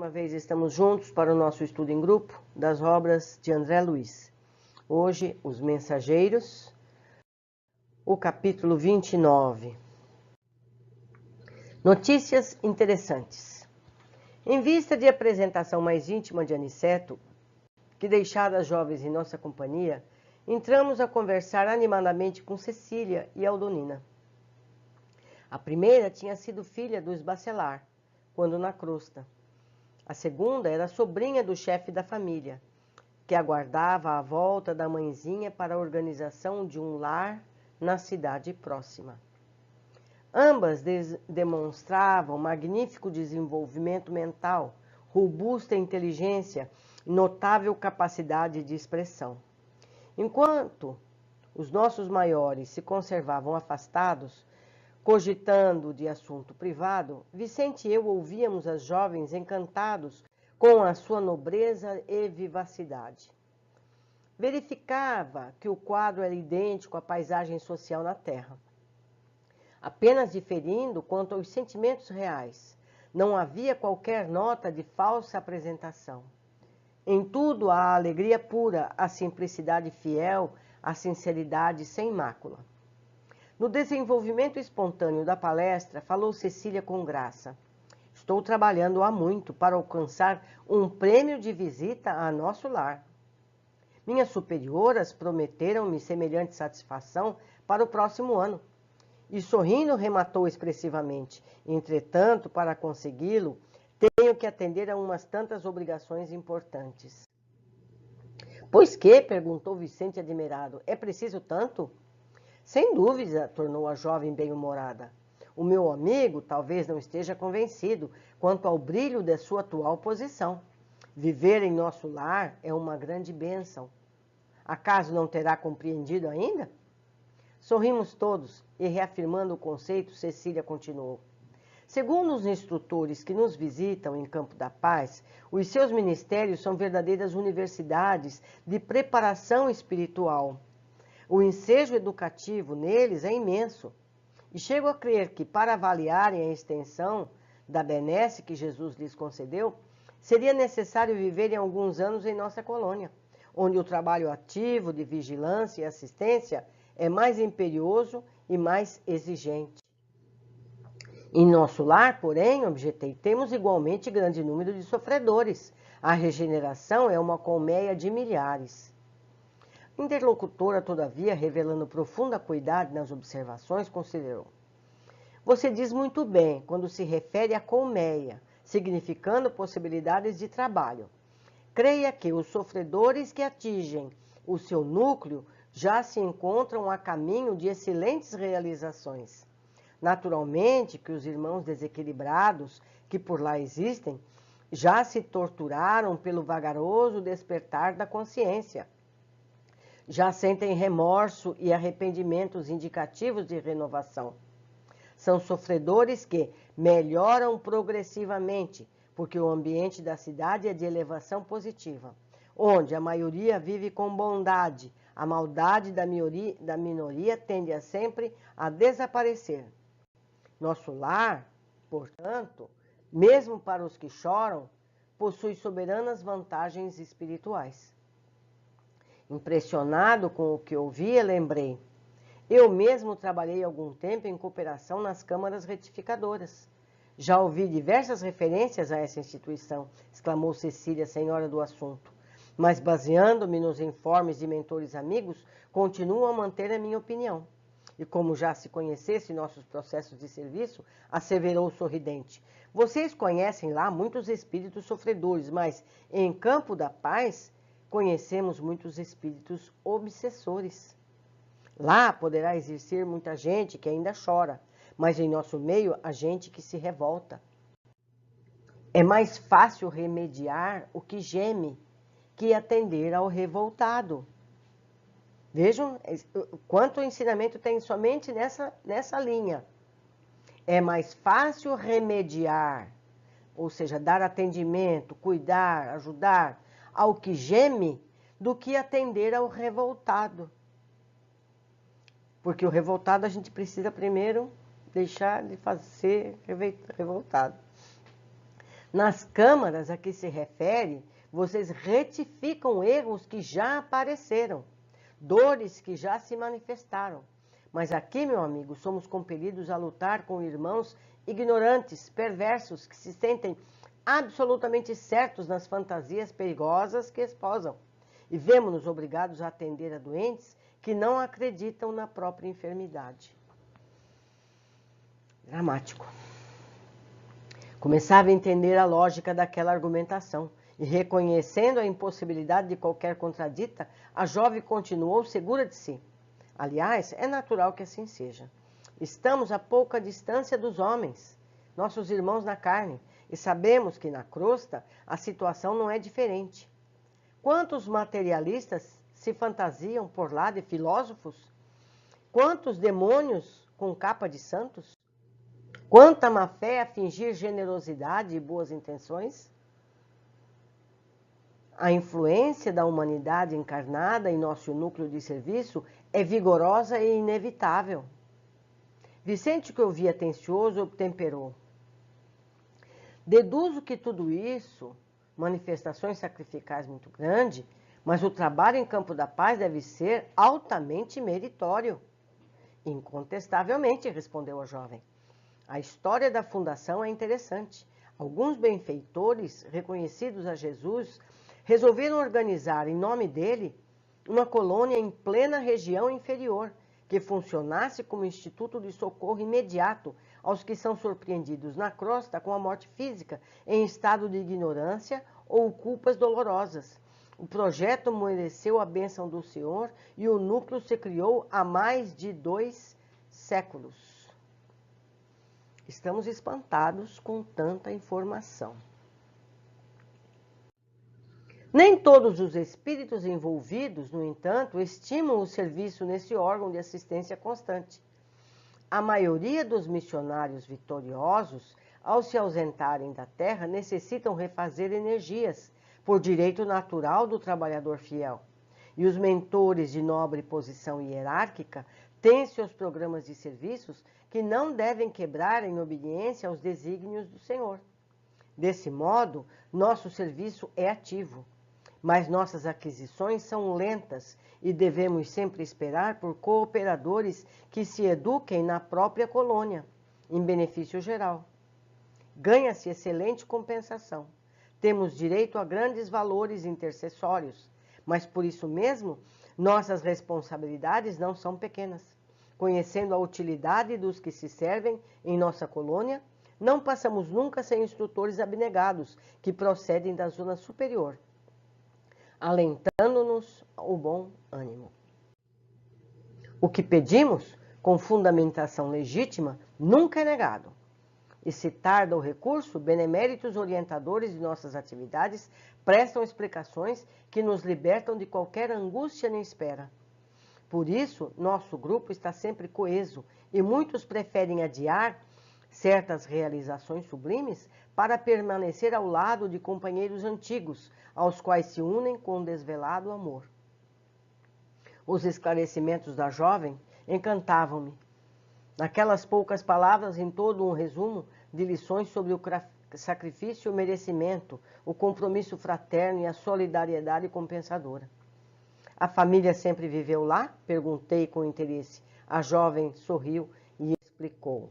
uma vez estamos juntos para o nosso estudo em grupo das obras de André Luiz. Hoje, Os Mensageiros, o capítulo 29. Notícias interessantes. Em vista de apresentação mais íntima de Aniceto, que deixara as jovens em nossa companhia, entramos a conversar animadamente com Cecília e Aldonina. A primeira tinha sido filha dos Bacelar, quando na crosta. A segunda era sobrinha do chefe da família, que aguardava a volta da mãezinha para a organização de um lar na cidade próxima. Ambas demonstravam magnífico desenvolvimento mental, robusta inteligência e notável capacidade de expressão. Enquanto os nossos maiores se conservavam afastados, cogitando de assunto privado, Vicente e eu ouvíamos as jovens encantados com a sua nobreza e vivacidade. Verificava que o quadro era idêntico à paisagem social na Terra, apenas diferindo quanto aos sentimentos reais. Não havia qualquer nota de falsa apresentação. Em tudo há a alegria pura, a simplicidade fiel, a sinceridade sem mácula. No desenvolvimento espontâneo da palestra, falou Cecília com graça. Estou trabalhando há muito para alcançar um prêmio de visita a nosso lar. Minhas superioras prometeram-me semelhante satisfação para o próximo ano. E sorrindo rematou expressivamente. Entretanto, para consegui-lo, tenho que atender a umas tantas obrigações importantes. Pois que? Perguntou Vicente admirado. É preciso tanto? Sem dúvida, tornou a jovem bem-humorada. O meu amigo talvez não esteja convencido quanto ao brilho de sua atual posição. Viver em nosso lar é uma grande bênção. Acaso não terá compreendido ainda? Sorrimos todos e, reafirmando o conceito, Cecília continuou. Segundo os instrutores que nos visitam em Campo da Paz, os seus ministérios são verdadeiras universidades de preparação espiritual. O ensejo educativo neles é imenso. E chego a crer que, para avaliarem a extensão da benesse que Jesus lhes concedeu, seria necessário viverem alguns anos em nossa colônia, onde o trabalho ativo de vigilância e assistência é mais imperioso e mais exigente. Em nosso lar, porém, objetei, temos igualmente grande número de sofredores. A regeneração é uma colmeia de milhares. Interlocutora, todavia, revelando profunda cuidado nas observações, considerou. Você diz muito bem quando se refere à colmeia, significando possibilidades de trabalho. Creia que os sofredores que atingem o seu núcleo já se encontram a caminho de excelentes realizações. Naturalmente que os irmãos desequilibrados que por lá existem já se torturaram pelo vagaroso despertar da consciência. Já sentem remorso e arrependimentos indicativos de renovação. São sofredores que melhoram progressivamente, porque o ambiente da cidade é de elevação positiva, onde a maioria vive com bondade, a maldade da minoria tende a sempre a desaparecer. Nosso lar, portanto, mesmo para os que choram, possui soberanas vantagens espirituais. Impressionado com o que ouvia, lembrei. Eu mesmo trabalhei algum tempo em cooperação nas câmaras retificadoras. Já ouvi diversas referências a essa instituição, exclamou Cecília, senhora do assunto. Mas, baseando-me nos informes de mentores amigos, continuo a manter a minha opinião. E como já se conhecesse nossos processos de serviço, asseverou sorridente. Vocês conhecem lá muitos espíritos sofredores, mas em Campo da Paz conhecemos muitos espíritos obsessores. Lá poderá existir muita gente que ainda chora, mas em nosso meio há gente que se revolta. É mais fácil remediar o que geme que atender ao revoltado. Vejam quanto ensinamento tem somente nessa linha. É mais fácil remediar, ou seja, dar atendimento, cuidar, ajudar ao que geme, do que atender ao revoltado. Porque o revoltado a gente precisa primeiro deixar de ser revoltado. Nas câmaras a que se refere, vocês retificam erros que já apareceram, dores que já se manifestaram. Mas aqui, meu amigo, somos compelidos a lutar com irmãos ignorantes, perversos, que se sentem absolutamente certos nas fantasias perigosas que esposam. E vemos-nos obrigados a atender a doentes que não acreditam na própria enfermidade. Dramático. Começava a entender a lógica daquela argumentação e, reconhecendo a impossibilidade de qualquer contradita, a jovem continuou segura de si. Aliás, é natural que assim seja. Estamos a pouca distância dos homens, nossos irmãos na carne, e sabemos que na crosta a situação não é diferente. Quantos materialistas se fantasiam por lá de filósofos? Quantos demônios com capa de santos? Quanta má fé a fingir generosidade e boas intenções? A influência da humanidade encarnada em nosso núcleo de serviço é vigorosa e inevitável. Vicente, que ouvia atencioso, obtemperou. Deduzo que tudo isso, manifestações sacrificais muito grandes, mas o trabalho em campo da paz deve ser altamente meritório. Incontestavelmente, respondeu a jovem. A história da fundação é interessante. Alguns benfeitores, reconhecidos a Jesus, resolveram organizar, em nome dele, uma colônia em plena região inferior, que funcionasse como instituto de socorro imediato aos que são surpreendidos na crosta com a morte física, em estado de ignorância ou culpas dolorosas. O projeto mereceu a bênção do Senhor e o núcleo se criou há mais de 2 séculos. Estamos espantados com tanta informação. Nem todos os espíritos envolvidos, no entanto, estimam o serviço nesse órgão de assistência constante. A maioria dos missionários vitoriosos, ao se ausentarem da terra, necessitam refazer energias, por direito natural do trabalhador fiel. E os mentores de nobre posição hierárquica têm seus programas de serviços que não devem quebrar em obediência aos desígnios do Senhor. Desse modo, nosso serviço é ativo, mas nossas aquisições são lentas e devemos sempre esperar por cooperadores que se eduquem na própria colônia, em benefício geral. Ganha-se excelente compensação. Temos direito a grandes valores intercessórios, mas por isso mesmo, nossas responsabilidades não são pequenas. Conhecendo a utilidade dos que se servem em nossa colônia, não passamos nunca sem instrutores abnegados que procedem da zona superior, alentando-nos o bom ânimo. O que pedimos, com fundamentação legítima, nunca é negado. E se tarda o recurso, beneméritos orientadores de nossas atividades prestam explicações que nos libertam de qualquer angústia nem espera. Por isso, nosso grupo está sempre coeso e muitos preferem adiar certas realizações sublimes para permanecer ao lado de companheiros antigos, aos quais se unem com desvelado amor. Os esclarecimentos da jovem encantavam-me. Naquelas poucas palavras, em todo um resumo de lições sobre o sacrifício e o merecimento, o compromisso fraterno e a solidariedade compensadora. A família sempre viveu lá? Perguntei com interesse. A jovem sorriu e explicou.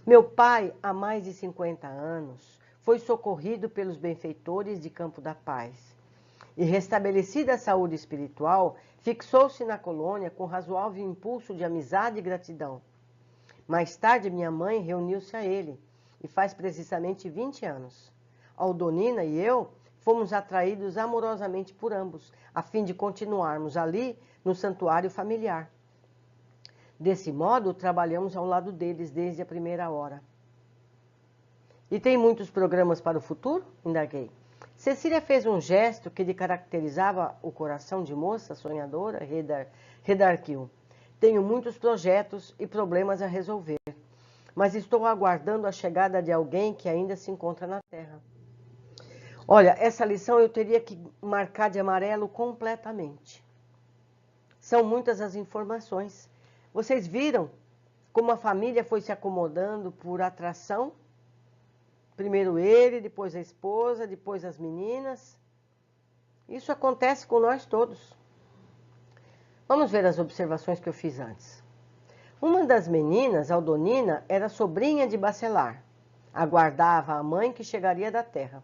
Meu pai, há mais de 50 anos, foi socorrido pelos benfeitores de Campo da Paz. E, restabelecida a saúde espiritual, fixou-se na colônia com razoável impulso de amizade e gratidão. Mais tarde, minha mãe reuniu-se a ele, e faz precisamente 20 anos. Aldonina e eu fomos atraídos amorosamente por ambos, a fim de continuarmos ali no santuário familiar. Desse modo, trabalhamos ao lado deles desde a primeira hora. E tem muitos programas para o futuro? Indaguei. Cecília fez um gesto que lhe caracterizava o coração de moça sonhadora, redarquiu. Tenho muitos projetos e problemas a resolver, mas estou aguardando a chegada de alguém que ainda se encontra na Terra. Olha, essa lição eu teria que marcar de amarelo completamente. São muitas as informações. Vocês viram como a família foi se acomodando por atração? Primeiro ele, depois a esposa, depois as meninas. Isso acontece com nós todos. Vamos ver as observações que eu fiz antes. Uma das meninas, Aldonina, era sobrinha de Bacelar. Aguardava a mãe que chegaria da terra,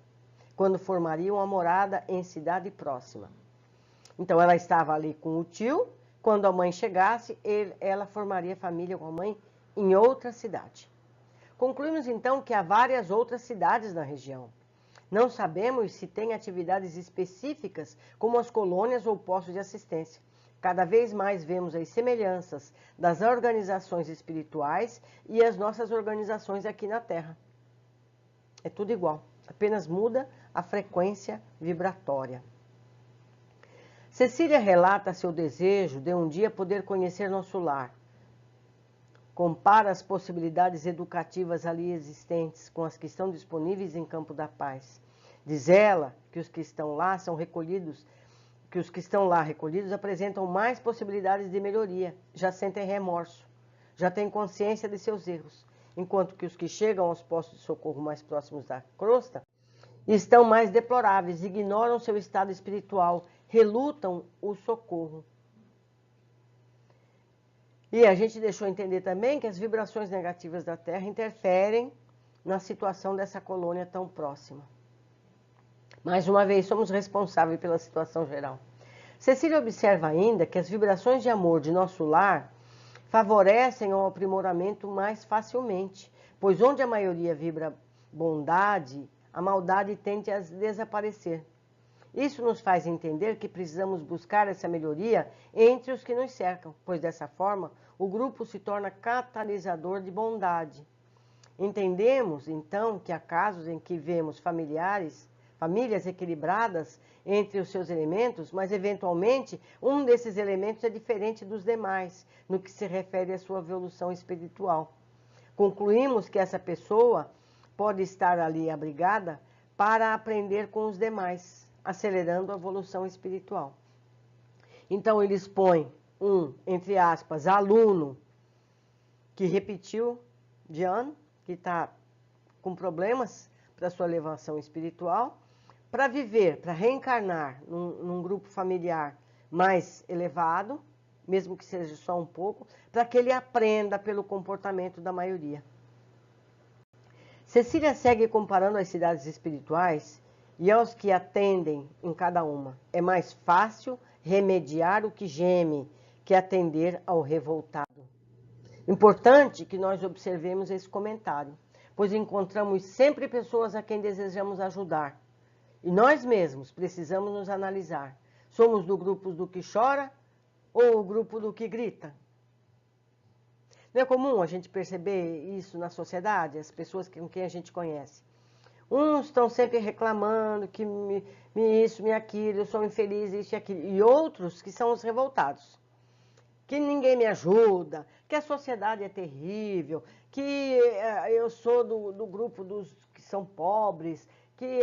quando formariam uma morada em cidade próxima. Então ela estava ali com o tio, quando a mãe chegasse, ela formaria família com a mãe em outra cidade. Concluímos então que há várias outras cidades na região. Não sabemos se tem atividades específicas, como as colônias ou postos de assistência. Cada vez mais vemos as semelhanças das organizações espirituais e as nossas organizações aqui na Terra. É tudo igual, apenas muda a frequência vibratória. Cecília relata seu desejo de um dia poder conhecer nosso lar. Compara as possibilidades educativas ali existentes com as que estão disponíveis em Campo da Paz. Diz ela que os que estão lá recolhidos apresentam mais possibilidades de melhoria, já sentem remorso, já têm consciência de seus erros, enquanto que os que chegam aos postos de socorro mais próximos da crosta estão mais deploráveis, ignoram seu estado espiritual, relutam o socorro. E a gente deixou entender também que as vibrações negativas da Terra interferem na situação dessa colônia tão próxima. Mais uma vez, somos responsáveis pela situação geral. Cecília observa ainda que as vibrações de amor de nosso lar favorecem o aprimoramento mais facilmente, pois onde a maioria vibra bondade, a maldade tende a desaparecer. Isso nos faz entender que precisamos buscar essa melhoria entre os que nos cercam, pois dessa forma o grupo se torna catalisador de bondade. Entendemos, então, que há casos em que vemos famílias equilibradas entre os seus elementos, mas eventualmente um desses elementos é diferente dos demais, no que se refere à sua evolução espiritual. Concluímos que essa pessoa pode estar ali abrigada para aprender com os demais, acelerando a evolução espiritual. Então, eles põem entre aspas, aluno que repetiu de ano, que está com problemas para sua elevação espiritual, para viver, para reencarnar num grupo familiar mais elevado, mesmo que seja só um pouco, para que ele aprenda pelo comportamento da maioria. Cecília segue comparando as cidades espirituais e aos que atendem em cada uma. É mais fácil remediar o que geme que atender ao revoltado. Importante que nós observemos esse comentário, pois encontramos sempre pessoas a quem desejamos ajudar. E nós mesmos precisamos nos analisar. Somos do grupo do que chora ou o grupo do que grita? Não é comum a gente perceber isso na sociedade, as pessoas com quem a gente conhece. Uns estão sempre reclamando que isso, me aquilo, eu sou infeliz, isso e aquilo. E outros que são os revoltados. Que ninguém me ajuda, que a sociedade é terrível, que eu sou do grupo dos que são pobres, que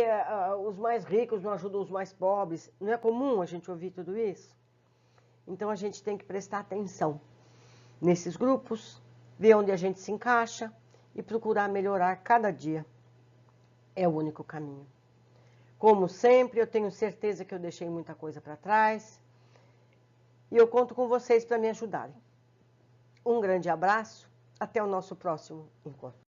os mais ricos não ajudam os mais pobres. Não é comum a gente ouvir tudo isso? Então a gente tem que prestar atenção nesses grupos, ver onde a gente se encaixa e procurar melhorar cada dia. É o único caminho. Como sempre, eu tenho certeza que eu deixei muita coisa para trás e eu conto com vocês para me ajudarem. Um grande abraço, até o nosso próximo encontro.